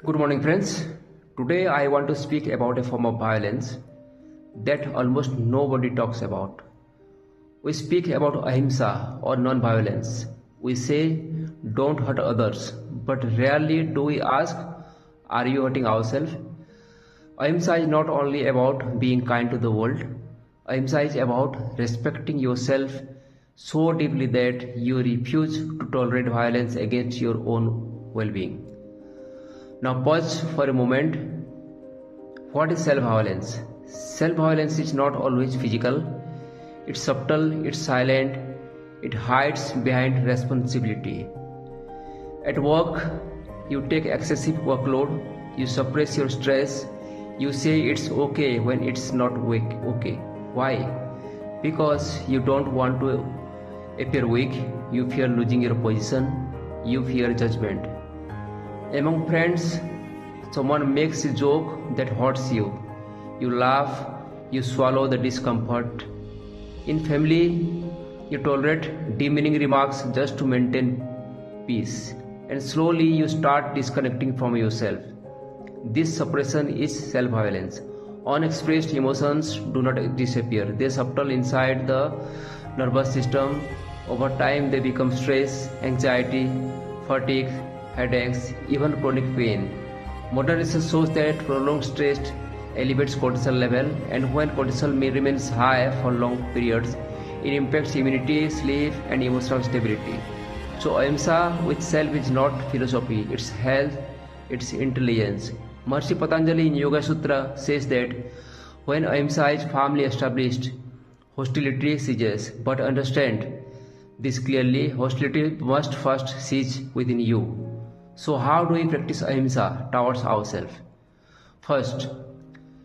Good morning, friends. Today I want to speak about a form of violence that almost nobody talks about. We speak about Ahimsa or non-violence. We say don't hurt others, but rarely do we ask, are you hurting ourselves? Ahimsa is not only about being kind to the world. Ahimsa is about respecting yourself so deeply that you refuse to tolerate violence against your own well-being. Now pause for a moment. What is self-violence? Self-violence is not always physical. It's subtle, it's silent, it hides behind responsibility. At work, you take excessive workload, you suppress your stress, you say it's okay when it's not okay. Why? Because you don't want to appear weak, you fear losing your position, you fear judgment. Among friends, someone makes a joke that hurts you. You laugh, you swallow the discomfort. In family, you tolerate demeaning remarks just to maintain peace. And slowly you start disconnecting from yourself. This suppression is self-violence. Unexpressed emotions do not disappear. They subtle inside the nervous system. Over time they become stress, anxiety, fatigue, headaches, even chronic pain. Modern research shows that prolonged stress elevates cortisol level, and when cortisol remains high for long periods, it impacts immunity, sleep, and emotional stability. So Ahimsa with self is not philosophy, it's health, it's intelligence. Maharishi Patanjali in Yoga Sutras says that when Ahimsa is firmly established, hostility ceases. But understand this clearly, hostility must first cease within you. So how do we practice Ahimsa towards ourselves? First,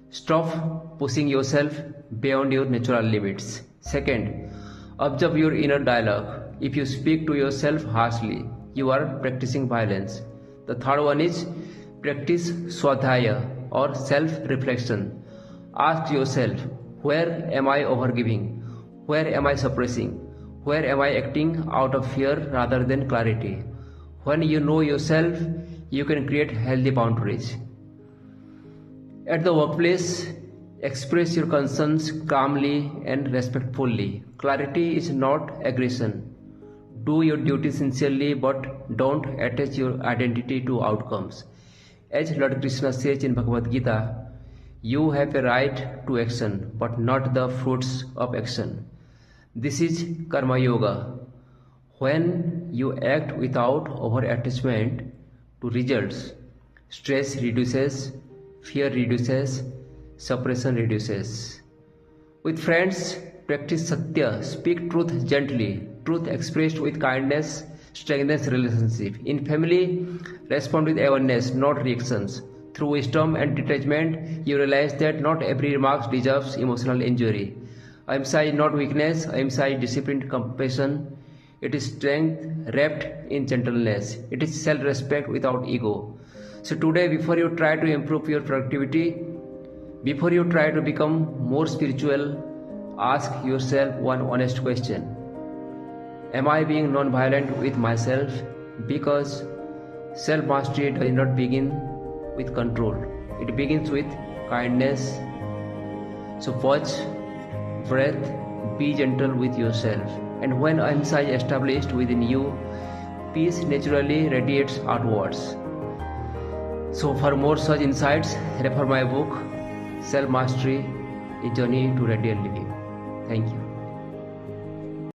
stop pushing yourself beyond your natural limits. Second, observe your inner dialogue. If you speak to yourself harshly, you are practicing violence. The third one is practice swadhyaya or self-reflection. Ask yourself, where am I overgiving? Where am I suppressing? Where am I acting out of fear rather than clarity? When you know yourself, you can create healthy boundaries. At the workplace, express your concerns calmly and respectfully. Clarity is not aggression. Do your duty sincerely, but don't attach your identity to outcomes. As Lord Krishna says in Bhagavad Gita, you have a right to action, but not the fruits of action. This is Karma Yoga. When you act without over-attachment to results, stress reduces, fear reduces, suppression reduces. With friends, practice Satya, speak truth gently. Truth expressed with kindness strengthens relationship. In family, respond with awareness, not reactions. Through wisdom and detachment, you realize that not every remark deserves emotional injury. Ahimsa is not weakness, Ahimsa is disciplined compassion. It is strength wrapped in gentleness. It is self-respect without ego. So today, before you try to improve your productivity, before you try to become more spiritual, ask yourself one honest question. Am I being non-violent with myself? Because self-mastery does not begin with control. It begins with kindness. So pause, breath, be gentle with yourself. And when Ahimsa is established within you, peace naturally radiates outwards. So for more such insights, refer my book, Self-Mastery, A Journey to Radiant Living. Thank you.